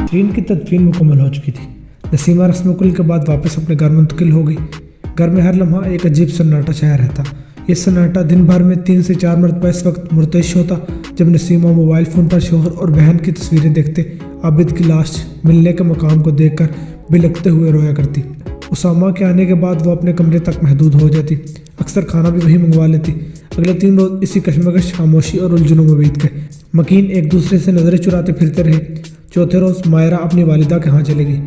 नसरीन की तदफीन मुकम्मल हो चुकी थी। नसीमा रस्म कुल के बाद वापस अपने घर मुंतकिल हो गई। घर में हर लम्हा एक अजीब सन्नाटा छाया रहता। ये सन्नाटा दिन भर में 3 से 4 मरतबा इस वक्त मुर्तइश होता जब नसीमा मोबाइल फ़ोन पर शोहर और बहन की तस्वीरें देखते आबिद की लाश मिलने के मकाम को देखकर बिलखते हुए रोया करती। उसामा के आने के बाद वो अपने कमरे तक महदूद हो जाती। अक्सर खाना भी वही मंगवा लेती। अगले 3 रोज़ इसी कशमकश, खामोशी और उलझनों में बीत गए। मकीन एक दूसरे से नज़रें चुराते फिरते रहे। चौथे रोज़ मायरा अपनी वालिदा के यहाँ चली गई।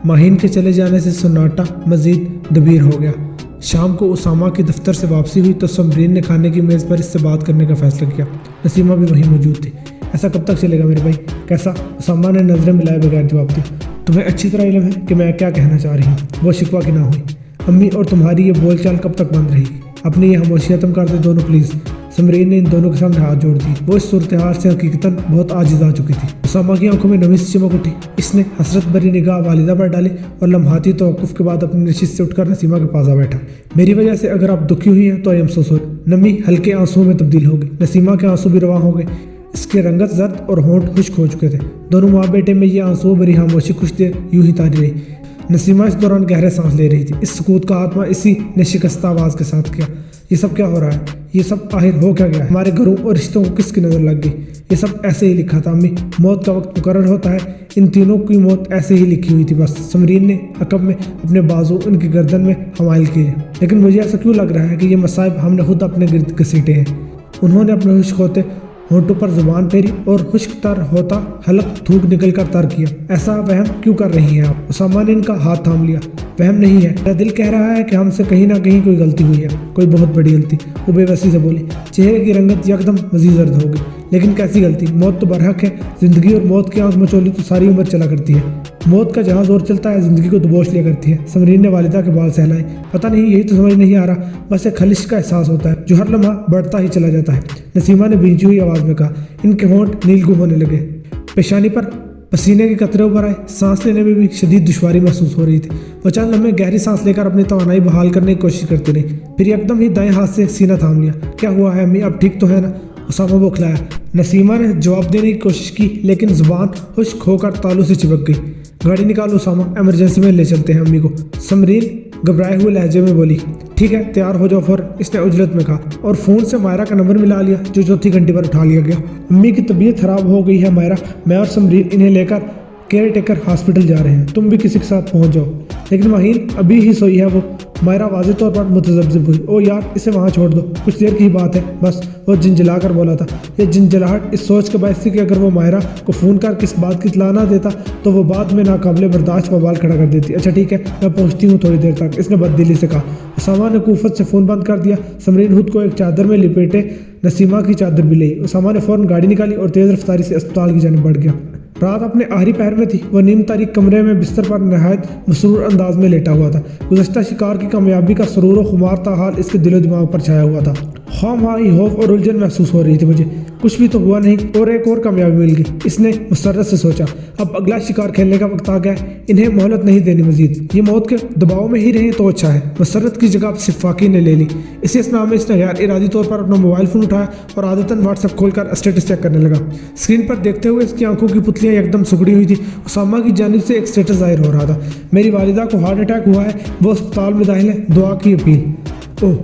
माहीन के चले जाने से सन्नाटा मज़ीद दबीर हो गया। शाम को उसामा की दफ्तर से वापसी हुई तो समरीन ने खाने की मेज़ पर इससे बात करने का फ़ैसला किया। नसीमा भी वहीं मौजूद थी। ऐसा कब तक चलेगा मेरे भाई, कैसा? उसामा ने नज़रें मिलाए बगैर जवाब दिया। तुम्हें अच्छी तरह इल्म है कि मैं क्या कहना चाह रही हूँ। वो शिकवा की ना हुई। अम्मी और तुम्हारी ये बोलचाल कब तक बंद रहेगी? अपनी ये खामोशी खत्म कर दे दोनों प्लीज़। समरीन ने इन दोनों के सामने हाथ जोड़ दी। वो इस सूरत हाल से हकीकतन बहुत आजिज़ आ चुकी थी। उसामा की आंखों में नमी सी चमक उठी। इसने हसरत भरी निगाह वालिदा पर डाली और लम्हाती तवक्कुफ के बाद अपनी नशिस्त से उठकर नसीमा के पास आ बैठा। मेरी वजह से अगर आप दुखी हुई हैं तो आई एम सो सॉरी। नमी हल्के आंसुओं में तब्दील हो गई। नसीमा के आंसू भी रवा हो गए। इसके रंगत जर्द और होंठ खुश्क हो चुके थे। दोनों माँ बेटे में ये आंसुओं भरी खामोशी कुछ देर यूं ही तारी रही। नसीमा इस दौरान गहरे सांस ले रही थी। इस सुकूत का आत्मा इसी ने शिकस्ता आवाज़ के साथ किया। ये सब क्या हो रहा है? ये सब आखिर हो क्या गया? हमारे घरों और रिश्तों को किसकी नज़र लग गई? ये सब ऐसे ही लिखा था अम्मी। मौत का वक्त मुकर्रर होता है। इन तीनों की मौत ऐसे ही लिखी हुई थी बस। समरीन ने अकब में अपने बाजू उनकी गर्दन में हमाइल किए। लेकिन मुझे ऐसा क्यों लग रहा है कि ये मसाइब हमने खुद अपने गिर्द घसीटे हैं? उन्होंने अपने खुश्क होते होंठों पर जुबान फेरी और खुश्क तर होता हलक थूक निकल कर तर किया। ऐसा वहम क्यों कर रही हैं आप? उसामा ने इनका हाथ थाम लिया। वहम नहीं है, मेरा दिल कह रहा है कि हमसे कहीं ना कहीं कोई गलती हुई है, कोई बहुत बड़ी गलती। वो बेबसी से बोली। चेहरे की रंगत यकदम मजीद जर्द हो गई। लेकिन कैसी गलती? मौत तो बरहक है। जिंदगी और मौत की आंख मचोली तो सारी उम्र चला करती है। मौत का जहाँ जोर चलता है जिंदगी को दबोच लिया करती है। समरीन ने वालिदा के बाल सहलाए। पता नहीं, यही तो समझ नहीं आ रहा। बस एक खलिश का एहसास होता है जो हर लम्हा बढ़ता ही चला जाता है। नसीमा ने भींची हुई आवाज़ में कहा। इनके होंठ नीलगुम होने लगे। पेशानी पर पसीने के कतरे उभर आए। सांस लेने में भी शदीद दुश्वारी महसूस हो रही थी। वो चंद लम्हे गहरी सांस लेकर अपनी तवानाई बहाल करने की कोशिश करती रही। फिर एकदम ही दाएं हाथ से सीना थाम लिया। क्या हुआ है अम्मी, अब ठीक तो है ना? उसामा बौखलाया। नसीमा ने जवाब देने की कोशिश की लेकिन जुबान खुश्क होकर तालू से चिपक गई। गाड़ी निकालो उसामा, इमरजेंसी में ले चलते हैं अम्मी को। समरीन घबराए हुए लहजे में बोली। ठीक है, तैयार हो जाओ फौरन, इसने उजलत में कहा और फ़ोन से मायरा का नंबर मिला लिया जो चौथी घंटे पर उठा लिया गया। अम्मी की तबीयत ख़राब हो गई है मायरा, मैं और समरीन इन्हें लेकर केयर टेकर हॉस्पिटल जा रहे हैं, तुम भी किसी के साथ पहुंच जाओ। लेकिन माहीन अभी ही सोई है वो। मायरा वाज़ेह तौर पर मुतज़ब्ज़िब हुई। ओ यार, इसे वहाँ छोड़ दो, कुछ देर की ही बात है बस। वो झिंझला कर बोला था। ये झिंझलाहट इस सोच के बायस थी कि अगर वो मायरा को फ़ोन कर किस बात की इत्तला ना देता तो वो बाद में नाकाबिले बर्दाश्त बवाल खड़ा कर देती। अच्छा ठीक है, मैं पहुँचती हूँ थोड़ी देर तक, इसने बददिली से कहा। उसामा ने कुफत से फ़ोन बंद कर दिया। समरीन खुद को एक चादर में लिपेटे नसीमा की चादर भी ली। उसामा ने फ़ौरन गाड़ी निकाली और तेज़ रफ्तारी से अस्पताल की जानिब बढ़ गया। रात अपने आखिरी पहर में थी। वह नीम तारीख कमरे में बिस्तर पर नहायत मसरूर अंदाज में लेटा हुआ था। गुज़श्ता शिकार की कामयाबी का सुरूर व खुमार ताहाल इसके दिलो दिमाग पर छाया हुआ था। ख्वाही खौफ और उलझन महसूस हो रही थी मुझे। कुछ भी तो हुआ नहीं और एक और कामयाबी मिल गई, इसने मुसर्रत से सोचा। अब अगला शिकार खेलने का वक्त आ गया है, इन्हें मोहलत नहीं देनी मजीद। ये मौत के दबाव में ही रहे तो अच्छा है। मुसर्रत की जगह सिफाकी ने ले ली। इसी असना में इसने गैर इरादी तौर पर अपना मोबाइल फ़ोन उठाया और आदतन व्हाट्सएप खोलकर स्टेटस चेक करने लगा। स्क्रीन पर देखते हुए इसकी आंखों की पुतलियाँ एकदम सुखड़ी हुई थी। उसामा की जानिब से एक स्टेटस जाहिर हो रहा था। मेरी वालिदा को हार्ट अटैक हुआ है, वो अस्पताल में दाखिल है, दुआ की अपील। ओह,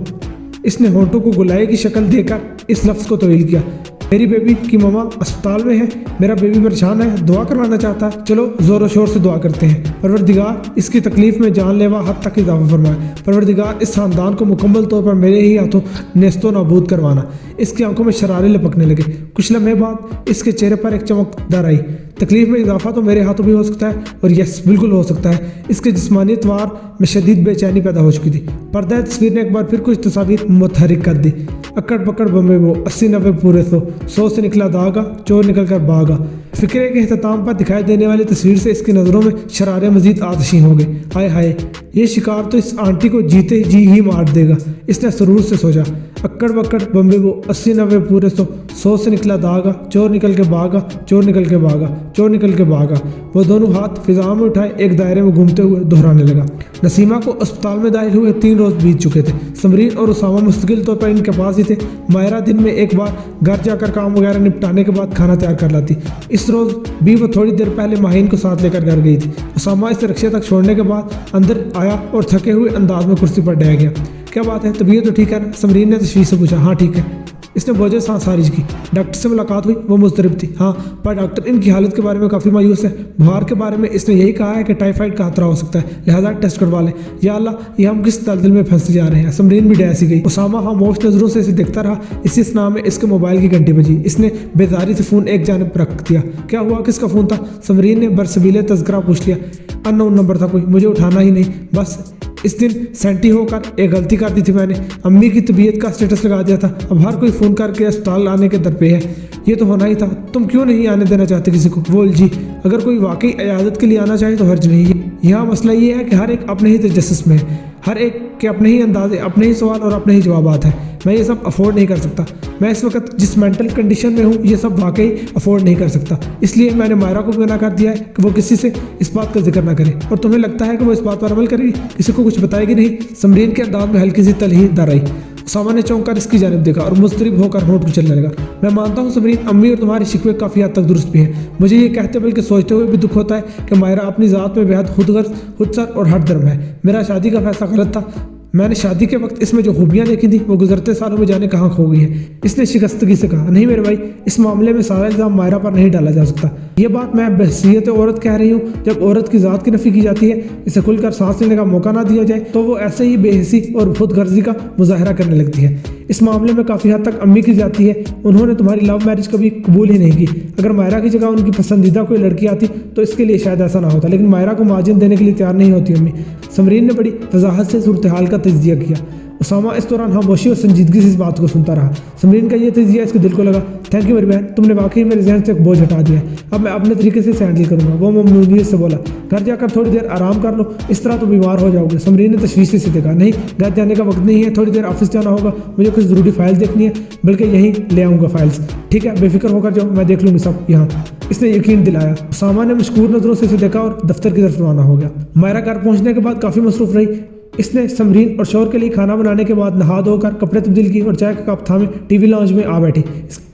इसने होंठों को गुलाए की शक्ल देकर इस लफ्ज़ को तवील किया। मेरी बेबी की ममा अस्पताल में है, मेरा बेबी परेशान है, दुआ करवाना चाहता है। चलो ज़ोर शोर से दुआ करते हैं। परवरदिगार इसकी तकलीफ़ में जानलेवा हद तक इजाफा फरमाए। परवरदिगार इस ख़ानदान को मुकम्मल तौर पर मेरे ही हाथों नेस्तो नाबूद करवाना। इसकी आंखों में शरारे लपकने लगे। कुछ लम्हे बाद इसके चेहरे पर एक चमक दर आई। तकलीफ़ में इजाफा तो मेरे हाथों भी हो सकता है और यस बिल्कुल हो सकता है। इसके जिस्मानी एतवार में शदीद बेचैनी पैदा हो चुकी थी। पर्दा तस्वीर ने एक बार फिर कुछ तस्वीर मुतहरिक कर दी। अक्कड़ पकड़ बम्बे वो 80-90 पूरे 100 से निकला दागा, चोर निकल कर भागा। फिक्रे के अख्ताम पर दिखाई देने वाली तस्वीर से इसकी नज़रों में शरारे मजीद आतिशी हो गए। हाय हाय, ये शिकार तो इस आंटी को जीते जी ही मार देगा, इसने सुरूर से सोचा। अक्कड़ बक्कड़ बम्बे वो 80-90 पूरे 100 से निकला दागा, चोर निकल के भागा, चोर निकल के भागा, चोर निकल के भागा। वो दोनों हाथ फिजा में उठाए एक दायरे में घूमते हुए दोहराने लगा। नसीमा को अस्पताल में दाखिल हुए 3 रोज़ बीत चुके थे। समरीन और उसामा मुस्तकिल तौर पर इनके पास ही थे। मायरा दिन में एक बार घर जाकर काम वगैरह निपटाने के बाद खाना तैयार कर लाती। इस जिस रोज़ भी वो थोड़ी देर पहले माहीन को साथ लेकर घर गई थी। उसामा इसे रिक्शे तक छोड़ने के बाद अंदर आया और थके हुए अंदाज में कुर्सी पर बैठ गया। क्या बात है, तबीयत तो ठीक है ना? समरीन ने तशवीश से पूछा। हाँ ठीक है। इसने बोझल सांस खारिज की। डॉक्टर से मुलाकात हुई? वो मुस्तरब थी। हाँ, पर डॉक्टर इनकी हालत के बारे में काफ़ी मायूस है। बुखार के बारे में इसने यही कहा है कि टाइफाइड का खतरा हो सकता है, लिहाजा टेस्ट करवा लें। या अल्लाह, ये हम किस दलदल में फंस जा रहे हैं। समरीन भी डैसी गई। उसामा खामोश नजरों से इसे देखता रहा। इसी स्नाह में इसके मोबाइल की घंटी बजी। इसने बेजारी से फ़ोन एक जानिब रख दिया। क्या हुआ, किसका फ़ोन था? समरीन ने बरसबीले तज़किरा पूछ लिया। अननोन नंबर था कोई, मुझे उठाना ही नहीं। बस इस दिन सेंटी होकर एक गलती कर दी थी मैंने। अम्मी की तबीयत का स्टेटस लगा दिया था। अब हर कोई फ़ोन करके अस्पताल आने के दर पे है। ये तो होना ही था। तुम क्यों नहीं आने देना चाहते किसी को? वो जी, अगर कोई वाकई इयादत के लिए आना चाहे तो हर्ज नहीं है। यहाँ मसला ये है कि हर एक अपने ही तजस्सुस में है, हर एक के अपने ही अंदाजे, अपने ही सवाल और अपने ही जवाबात हैं। मैं ये सब अफोर्ड नहीं कर सकता। मैं इस वक्त जिस मेंटल कंडीशन में हूँ ये सब वाकई अफोर्ड नहीं कर सकता। इसलिए मैंने मायरा को भी मना कर दिया है कि वो किसी से इस बात का जिक्र ना करे। और तुम्हें लगता है कि वो इस बात पर अमल करेगी, किसी को कुछ बताएगी नहीं? समरीन के अंदाज में हल्की सी तलही दर आई। उसामा ने चौंक कर इसकी जानिब देखा और मुस्तरिब होकर होंठ कुचलने लगा। मैं मानता हूँ समरीन, अम्मी और तुम्हारे शिकवे काफ़ी हद तक दुरुस्त भी हैं। मुझे ये कहते बल्कि सोचते हुए भी दुख होता है कि मायरा अपनी ज़ात में बेहद खुदगर्ज, खुदसर और हट धर्म है। मेरा शादी का फैसला गलत था। मैंने शादी के वक्त इसमें जो खूबियाँ देखी थी वो गुजरते सालों में जाने कहाँ खो गई हैं। इसने शिकस्तगी से कहा। नहीं मेरे भाई, इस मामले में सारा इल्ज़ाम मायरा पर नहीं डाला जा सकता। ये बात मैं बहसीयत औरत कह रही हूँ। जब औरत की ज़ात की नफ़ी की जाती है, इसे खुलकर सांस लेने का मौका ना दिया जाए तो वो ऐसे ही बेहिसी और खुद गर्जी का मुजाहरा करने लगती है। इस मामले में काफ़ी हद तक अम्मी की जाती है। उन्होंने तुम्हारी लव मैरिज कभी कबूल ही नहीं की। अगर मायरा की जगह उनकी पसंदीदा कोई लड़की आती तो इसके लिए शायद ऐसा ना होता, लेकिन मायरा को मार्जिन देने के लिए तैयार नहीं होती अम्मी। समरीन ने बड़ी वजाहत से सूरत हाल का तज्जिया किया। उसामा इस दौरान खामोशी और संजीदगी से इस बात को सुनता रहा। समरीन का ये तज्जिया इसके दिल को लगा। थैंक यू मेरी बहन, तुमने वाकई मेरे जहन से एक बोझ हटा दिया है। अब मैं अपने तरीके से हैंडल करूँगा। वो ममनूनियत से बोला। घर जाकर थोड़ी देर आराम कर लो, इस तरह तो बीमार हो जाओगे। समरीन ने तशवीश से देखा। नहीं, घर जाने का वक्त नहीं है, थोड़ी देर ऑफिस जाना होगा, मुझे कुछ ज़रूरी फाइल्स देखनी है, बल्कि यहीं ले आऊँगा फाइल्स। ठीक है, बेफिक्र होकर जाओ, मैं देख लूँगी सब यहाँ। इसने यकीन दिलाया। उसामा ने मशकूर नज़रों से इसे देखा और दफ्तर की तरफ रवाना हो गया। मायरा घर पहुँचने के बाद काफ़ी मसरूफ़ रही। इसने समरीन और शोर के लिए खाना बनाने के बाद नहा धोकर कपड़े तब्दील की और चाय का कप थामे टीवी लॉन्च में आ बैठी।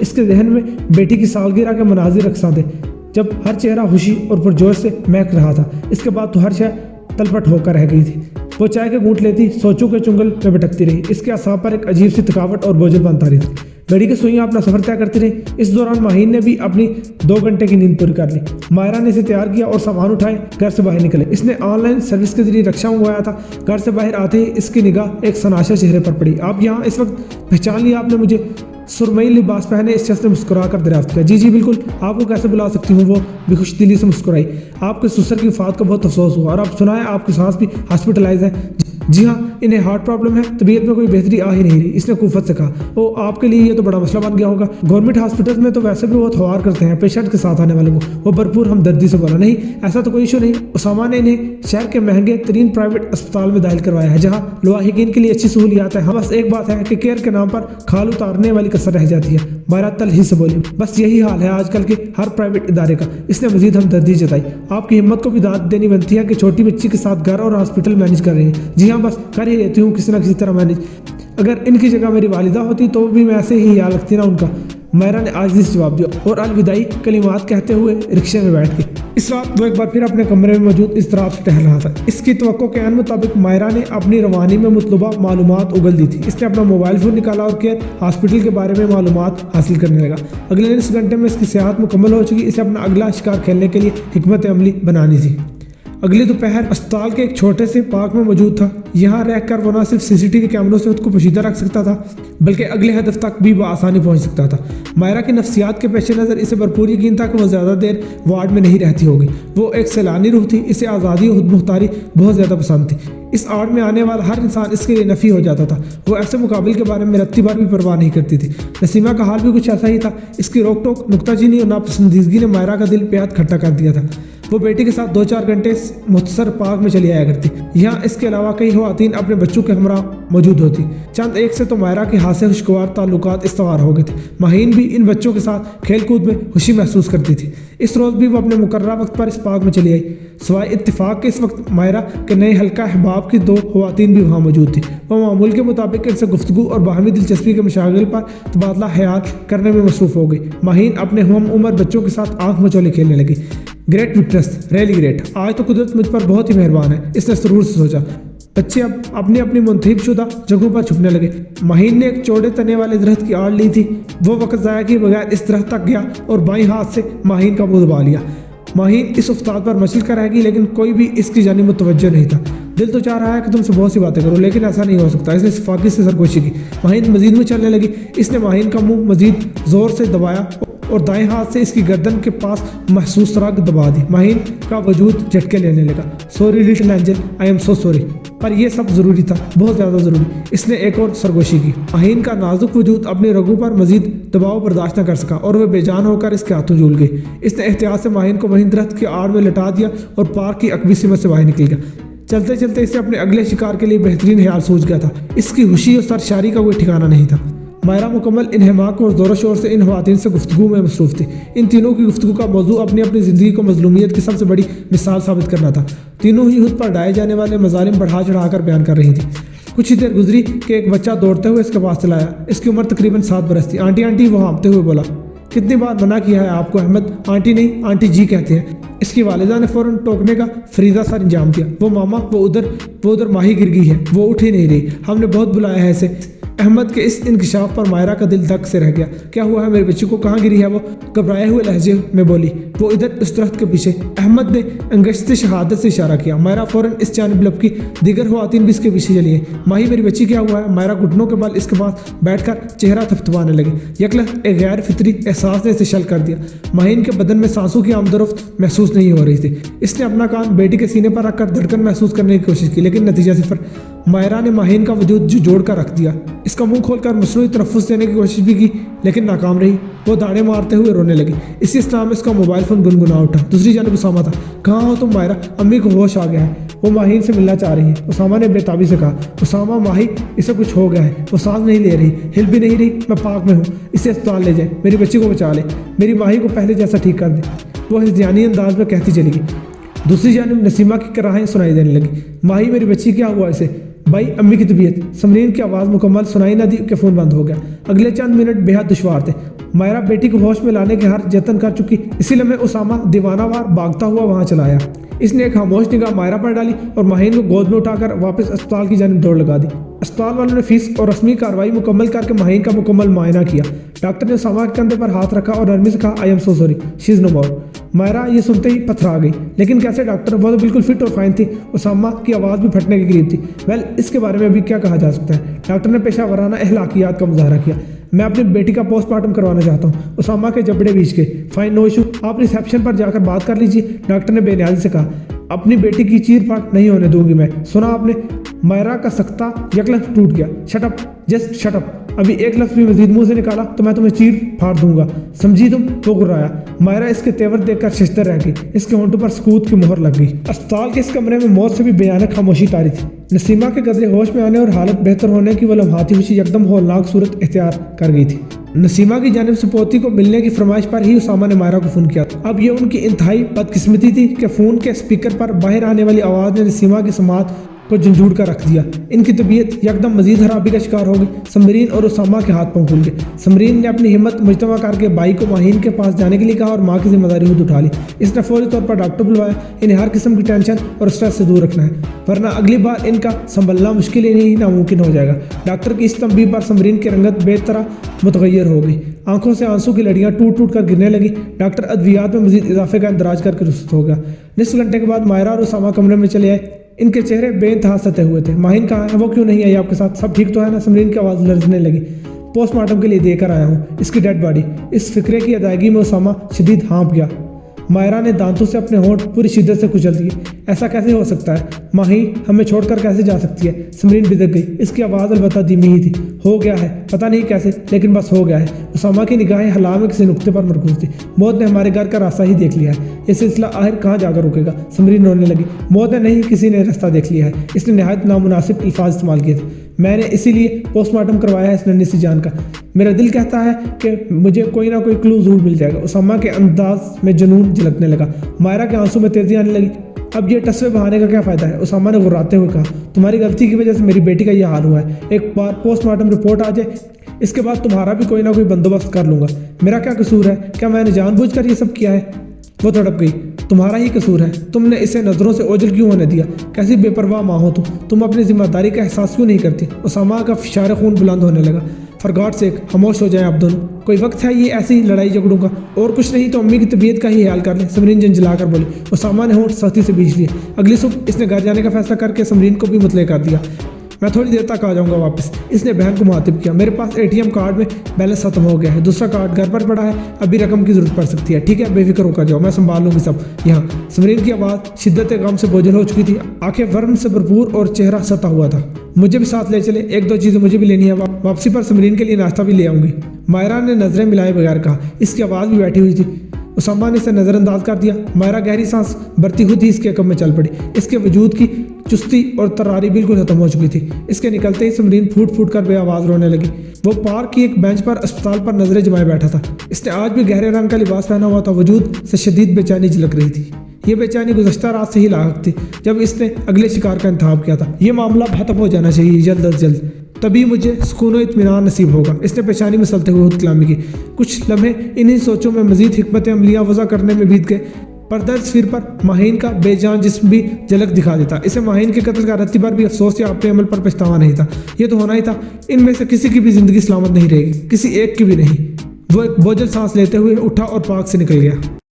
इसके जहन में बेटी की सालगिरह के मनाजिर रखसा दे, जब हर चेहरा खुशी और पुरजोश से महक रहा था। इसके बाद तो हर शय तलपट होकर रह गई थी। वो चाय के घूंट लेती, सोचों के चुंगल में भटकती रही। इसके असाब पर एक अजीब सी थकावट और बोझल बनता रही थी। घड़ी की सुइयां अपना सफर तय करती रही। इस दौरान माहीन ने भी अपनी 2 घंटे की नींद पूरी कर ली। मायरा ने इसे तैयार किया और सामान उठाए घर से बाहर निकले। इसने ऑनलाइन सर्विस के जरिए रक्षा मंगवाया था। घर से बाहर आते ही इसकी निगाह एक सनाशा चेहरे पर पड़ी। आप यहाँ इस वक्त पहचान लिया आपने मुझे? सुरमई लिबास पहने इस शख्स ने मुस्कुरा कर दरियाफ्त किया। जी बिल्कुल, आपको कैसे बुला सकती हूँ? वो भी खुश दिली से मुस्कुराई। आपके ससुर की वफात का बहुत अफसोस हुआ और आप सुनाए आपकी सास भी हॉस्पिटलाइज है। जी हाँ, इन्हें हार्ट प्रॉब्लम है, तबीयत में कोई बेहतरी आ ही नहीं रही। इसने कुफत से कहा। ओ, आपके लिए ये तो बड़ा मसला बन गया होगा। गवर्नमेंट हॉस्पिटल में तो वैसे भी बहुत ख्वार करते हैं पेशेंट के साथ आने वाले को। वो भरपूर हमदर्दी से बोला। नहीं, ऐसा तो कोई इशू नहीं। उसामा ने इन्हें शहर के महंगे तरीन प्राइवेट अस्पताल में दाखिल करवाया है, जहाँ लवाहिकीन के लिए अच्छी सहूलियात है। हाँ, बस एक बात है कि केयर के नाम पर खाल उतारने वाली कसर रह जाती है। मायरा तलही से बोली। बस यही हाल है आजकल के हर प्राइवेट इदारे का। इसने मजीद हमदर्दी जताई। आपकी हिम्मत को भी दाद देनी बनती है कि छोटी बच्ची के साथ घर और हॉस्पिटल मैनेज कर रही है। जी हाँ, बस कर ही लेती हूँ किसी न किसी तरह मैनेज। अगर इनकी जगह मेरी वालिदा होती तो भी मैं ऐसे ही याद रखती ना उनका। मायरा ने आजिज़ जवाब दिया और अलविदाई कलिमात कहते हुए रिक्शे में बैठ गई। इस रात वो एक बार फिर अपने कमरे में मौजूद इस तरह से टहल रहा था। इसकी तवक्को के अन मुताबिक मायरा ने अपनी रवानी में मुतलबा मालूमात उगल दी थी। इसने अपना मोबाइल फ़ोन निकाला और केयर हॉस्पिटल के बारे में मालूमात हासिल करने लगा। अगले 20 घंटे में इसकी सेहत मुकम्मल हो चुकी। इसे अपना अगला शिकार खेलने के लिए हिकमत अमली बनानी थी। अगली दोपहर अस्पताल के एक छोटे से पार्क में मौजूद था। यहाँ रहकर वो न सिर्फ सीसीटीवी कैमरों से खुद को पोशीदा रख सकता था, बल्कि अगले हदफ तक भी बआसानी पहुँच सकता था। मायरा की नफ्सियात के पेश नज़र इसे भरपूर यकीन था कि वो ज़्यादा देर वार्ड में नहीं रहती होगी। वो एक सैलानी रूह थी। इसे आज़ादी और खुद मुख्तारी बहुत ज़्यादा पसंद थी। इस आड़ में आने वाला हर इंसान इसके लिए नफ़ी हो जाता था। वो ऐसे मुकाबले के बारे में रत्ती बार भी परवाह नहीं करती थी। नसीमा का हाल भी कुछ ऐसा ही था। इसकी रोक टोक, नुक्ताचीनी और नापसंदीदगी ने मायरा का दिल बेहद खट्टा कर दिया था। वो बेटी के साथ 2-4 घंटे मुख्तसर पार्क में चली आया करती। यहाँ इसके अलावा कई ख़वातीन अपने बच्चों के हमरा मौजूद होती। चंद एक से तो मायरा के हाथ से खुशगवार ताल्लुकात इस्तवार हो गए थे। माहीन भी इन बच्चों के साथ खेल कूद में खुशी महसूस करती थी। इस रोज़ भी वो अपने मुकर्रर वक्त पर इस पार्क में चली आई। सवाए इत्तिफाक के इस वक्त मायरा के नए हल्का अहबाब की 2 ख़वातीन भी वहाँ मौजूद थी। वो मामूल के मुताबिक इनसे गुफ्तगू और बाहमी दिलचस्पी के मशागिल पर तबादला ख्याल करने में मसरूफ़ हो गई। माहीन अपने हम उम्र बच्चों के साथ आंख मचोले खेलने लगी। ग्रेट विटनेस, रियली ग्रेट, आज तो कुदरत मुझ पर बहुत ही मेहरबान है, इसने सुरूर से सोचा। बच्चे अब अपनी अपनी मुंतखब शुदा जगहों पर छुपने लगे। माहीन ने एक चौड़े तने वाले दरख्त की आड़ ली थी। वो वक्त ज़ाया किए बगैर इस दरख्त तक गया और बाईं हाथ से माहीन का मुंह दबा लिया। माहीन इस उस्ताद पर मचल कर रह गई, लेकिन कोई भी इसकी जानिब मुतवज्जो नहीं था। दिल तो चाह रहा है कि तुमसे बहुत सी बातें करूं, लेकिन ऐसा नहीं हो सकता। इसने सिफाकी से सरगोशी की। माहीन मजीद में चलने लगी। इसने माहीन का मुंह मजीद जोर से दबाया और दाएं हाथ से इसकी गर्दन के पास महसूस रग दबा दी। माहीन का वजूद झटके लेने लगा। Sorry little angel, I am so sorry. पर यह सब ज़रूरी था, बहुत ज़्यादा ज़रूरी। इसने एक और सरगोशी की। माहीन का नाजुक वजूद अपने रगों पर मजीद दबाव बर्दाश्त न कर सका और वह बेजान होकर इसके हाथों झूल गई। इसने एहतियात से माहीन को वहीं दरख्त की आड़ में लटा दिया और पार्क की अकबी सीमा से बाहर निकल गया। चलते चलते इसे अपने अगले शिकार के लिए बेहतरीन ख्याल सूझ गया था। इसकी हुशी और सरशारी का कोई ठिकाना नहीं था। मायरा मुकम्मल इन्हमाक और ज़ोर शोर से इन ख़वातीन से गुफ्तगू में मसरूफ़ थी। इन तीनों की गुफ्तगू का मौजू अपनी अपनी ज़िंदगी को मज़लूमियत की सबसे बड़ी मिसाल साबित करना था। तीनों ही खुद पर ढाए जाने वाले मज़ालिम बढ़ा चढ़ा कर बयान कर रही थी। कुछ ही देर गुजरी कि एक बच्चा दौड़ते हुए इसके पास चला आया। इसकी उम्र तकरीबन 7 बरस थी। आंटी आंटी, वो हाँफते हुए बोला। कितनी बार मना किया है आपको अहमद, आंटी नहीं आंटी जी कहते हैं। इसकी वालिदा ने फ़ौरन टोकने का फरीदा सा इंजाम दिया। वो मामा, वो उधर माही गिर गई है, वो उठ ही नहीं रही, हमने बहुत बुलाया है इसे। अहमद के इस इंकशाफ पर मायरा का दिल धक से रह गया। क्या हुआ है मेरे बच्चे को, कहाँ गिरी है वो? घबराए हुए लहजे में बोली। वो इधर उस दरख्त के पीछे। अहमद ने अंगश्त शहादत से इशारा किया। मायरा फ़ौरन इस जानिब लपकी। दीगर ख़वातीन भी इसके पीछे चली हैं। माही, मेरी बच्ची क्या हुआ है? मायरा घुटनों के बल इसके पास बैठकर चेहरा थपथपाने लगी। यकलख्त एक गैर फितरी एहसास ने इसे शल कर दिया। माहीन के बदन में सांसों की आमदरफ्त महसूस नहीं हो रही थी। इसने अपना कान बेटी के सीने पर रखकर धड़कन महसूस करने की कोशिश की, लेकिन नतीजा सिफर। मायरा ने माहीन का वजूद जोड़ कर रख दिया। इसका मुंह खोलकर मसनूई तनफ्फुस देने की कोशिश भी की, लेकिन नाकाम रही। वो दाने मारते हुए रोने लगी। इसी इस्लाम में इसका मोबाइल फ़ोन गुनगुना उठा। दूसरी जानब उसामा था। कहाँ हो तुम मायरा? अम्मी को होश आ गया है, वो माहीन से मिलना चाह रही है। उसामा ने बेताबी से कहा। उसामा, माही, इसे कुछ हो गया है, वो सांस नहीं ले रही, हिल भी नहीं रही। मैं पाक में हूँ, इसे अस्पताल ले जाए, मेरी बच्ची को बचा ले, मेरी माही को पहले जैसा ठीक कर दे। वो हिज़यानी अंदाज में कहती चली गई। दूसरी जानब नसीमा की कराहें सुनाई देने लगी। माही, मेरी बच्ची क्या हुआ इसे? भाई, अम्मी की तबीयत। समरीन की आवाज़ मुकम्मल सुनाई न दी कि फ़ोन बंद हो गया। अगले चंद मिनट बेहद दुश्वार थे। मायरा बेटी को होश में लाने के हर जतन कर चुकी। इसी लम्हे उसामा दीवानावार भागता हुआ वहाँ चला आया। इसने एक खामोश निगाह मायरा पर डाली और माहीन को गोद में उठाकर वापस अस्पताल की जानिब दौड़ लगा दी। अस्पताल वालों ने फीस और रस्मी कार्रवाई मुकम्मल करके माहीन का मुकम्मल मुआयना किया। डॉक्टर ने उसामा के कंधे पर हाथ रखा और नरमी से कहा, I am so sorry, she is no more. Myra ये सुनते ही पथरा गई। लेकिन कैसे डॉक्टर? वो तो बिल्कुल फिट और फाइन थी। उसामा की आवाज़ भी फटने के करीब थी। वेल, इसके बारे में अभी क्या कहा जा सकता है? डॉक्टर ने पेशा वराना अखलाकियात का मुजाहरा किया। मैं अपनी बेटी का पोस्टमार्टम करवाना चाहता हूँ। उसामा के जबड़े बीच के। फाइन, नो इशू, आप रिसेप्शन पर जाकर बात कर लीजिए, डॉक्टर ने बेनियाजी से कहा। अपनी बेटी की चीर फाड़ नहीं होने दूंगी मैं। सुना आपने? मायरा का सख्ता यकलख्त टूट गया। Shut up, just shut up. अभी एक लफ्ज़ भी मजीद मुंह से निकाला तो मैं तुम्हें चीर फाड़ दूंगा, समझी तुम? वो गुर्राया। मायरा इसके तेवर देखकर शिश्तर रह गई। इसके होंठों पर सकूत की मोहर लग गई। अस्पताल के इस कमरे में मौत से भी भयानक खामोशी तारी थी। नसीमा के कदरे होश में आने और हालत बेहतर होने की वो लम्हाती खुशी एकदम होलनाक सूरत इख्तियार कर गई थी। नसीमा की जानिब से पोती को मिलने की फरमाइश पर ही उसामा ने मायरा को फ़ोन किया। अब ये उनकी इंतहाई बदकिस्मती थी कि फ़ोन के स्पीकर पर बाहर आने वाली आवाज़ ने नसीमा की समात को झंझोड़ कर रख दिया। इनकी तबीयत यकदम मजीद खराबी का शिकार हो गई। समरीन और उसामा के हाथ पांव खुल गए। समरीन ने अपनी हिम्मत मुजतमा करके भाई को माहीन के पास जाने के लिए कहा और माँ की जिम्मेदारी खुद उठा ली। इसने फौरी तौर पर डॉक्टर बुलवाया। इन्हें हर किस्म की टेंशन और स्ट्रेस से दूर रखना है, वरना अगली बार इनका संभलना मुश्किल ही नहीं नामुमकिन हो जाएगा। डॉक्टर की इस तंबीह पर समरीन की रंगत बेतरह मुतगय्यर हो गई। आंखों से आंसू की लड़ियाँ टूट टूट कर गिरने लगी। डॉक्टर अद्वियात में मजीद इजाफे का इंदराज करके रुखसत हो गया। निस्फ घंटे के बाद मायरा और उसामा कमरे में चले आए। इनके चेहरे बेइंतहा सते हुए थे। माहीन कहाँ है? वो क्यों नहीं आई आपके साथ? सब ठीक तो है ना? समरीन की आवाज़ लर्जने लगी। पोस्टमार्टम के लिए देकर आया हूँ इसकी डेड बॉडी। इस फिक्रे की अदायगी में उसामा शदीद हाँप गया। मायरा ने दांतों से अपने होंठ पूरी शिद्दत से कुचल दिए। ऐसा कैसे हो सकता है? माही हमें छोड़कर कैसे जा सकती है? समरीन बिदक गई। इसकी आवाज़ अलबत्ता धीमी ही थी। हो गया है, पता नहीं कैसे, लेकिन बस हो गया है। उसामा की निगाहें हला में किसी नुक्ते पर मरकूज थी। मौत ने हमारे घर का रास्ता ही देख लिया है। ये सिलसिला आखिर कहाँ जाकर रुकेगा? समरीन रोने लगी। मौत ने नहीं, किसी ने रास्ता देख लिया है। इसने नहायत नामुनासिब अल्फाज इस्तेमाल किए थे। میں نے اسی لیے پوسٹ مارٹم کروایا ہے اس ننھی سی جان کا۔ میرا دل کہتا ہے کہ مجھے کوئی نہ کوئی کلو ضرور مل جائے گا۔ اسامہ کے انداز میں جنون جھلکنے لگا۔ مائرہ کے آنسوں میں تیزی آنے لگی۔ اب یہ ٹسوے بہانے کا کیا فائدہ ہے؟ اسامہ نے غراتے ہوئے کہا، تمہاری غلطی کی وجہ سے میری بیٹی کا یہ حال ہوا ہے۔ ایک بار پوسٹ مارٹم رپورٹ آ جائے اس کے بعد تمہارا بھی کوئی نہ کوئی بندوبست کر لوں گا۔ میرا کیا قصور ہے؟ کیا میں نے جان بوجھ کر یہ سب کیا ہے؟ وہ تڑپ گئی۔ تمہارا ہی قصور ہے، تم نے اسے نظروں سے اوجھل کیوں ہونے دیا؟ کیسی بے پرواہ ماں ہو تم اپنی ذمہ داری کا احساس کیوں نہیں کرتی؟ اسامہ کا فشار خون بلند ہونے لگا۔ فار گاڈ سیک خاموش ہو جائیں آپ دونوں، کوئی وقت ہے یہ ایسی لڑائی جھگڑوں کا؟ اور کچھ نہیں تو امی کی طبیعت کا ہی حیال کر لیں، سمرین جھنجھلا کر بولی۔ اسامہ نے ہونٹ سختی سے بیچ لیے۔ اگلی صبح اس نے گھر جانے کا فیصلہ کر کے سمرین کو بھی مطلع کر دیا۔ میں تھوڑی دیر تک آ جاؤں گا واپس۔ اس نے بہن کو مخاطب کیا۔ میرے پاس ATM کارڈ میں بیلنس ختم ہو گیا ہے، دوسرا کارڈ گھر پر پڑا ہے، ابھی رقم کی ضرورت پڑ سکتی ہے۔ ٹھیک ہے، بے فکر ہو کر جاؤ، میں سنبھال لوں گی سب یہاں۔ سمرین کی آواز شدت غم سے بوجھل ہو چکی تھی، آنکھیں ورم سے بھرپور اور چہرہ ستا ہوا تھا۔ مجھے بھی ساتھ لے چلے، ایک دو چیزیں مجھے بھی لینی ہے، واپسی پر سمرین کے لیے ناشتہ بھی لے آؤں گی۔ مائرہ نے نظریں ملائے بغیر کہا، اس کی آواز بھی بیٹھی ہوئی تھی۔ اسامہ نے اسے نظر انداز کر دیا۔ مائرہ گہری سانس بھرتی خود ہی اس کے عقب میں چل پڑی۔ اس کے وجود کی چستی اور تراری بالکل ختم ہو چکی تھی۔ اس کے نکلتے ہی سمرین پھوٹ پھوٹ کر بے آواز رونے لگی۔ وہ پارک کی ایک بینچ پر اسپتال پر نظریں جمائے بیٹھا تھا۔ اس نے آج بھی گہرے رنگ کا لباس پہنا ہوا تھا، وجود سے شدید بے چینی جھلک رہی تھی۔ یہ بے چینی گزشتہ رات سے ہی لاحق تھی جب اس نے اگلے شکار کا انتخاب کیا تھا۔ یہ معاملہ ختم ہو جانا چاہیے جلد از جلد، تبھی مجھے سکون و اطمینان نصیب ہوگا۔ اس نے پیشانی مسلتے ہوئے خود کلامی کی۔ کچھ لمحے انہی سوچوں میں مزید حکمت عملیاں وضع کرنے میں بیت گئے۔ پردہ تصویر پر ماہین کا بے جان جسم بھی جھلک دکھا دیتا۔ اسے ماہین کے قتل کا رتی بھر بھی افسوس یا اپنے عمل پر پچھتاوا نہیں تھا۔ یہ تو ہونا ہی تھا، ان میں سے کسی کی بھی زندگی سلامت نہیں رہے گی، کسی ایک کی بھی نہیں۔ وہ ایک بوجھل سانس لیتے ہوئے اٹھا اور پارک سے نکل گیا۔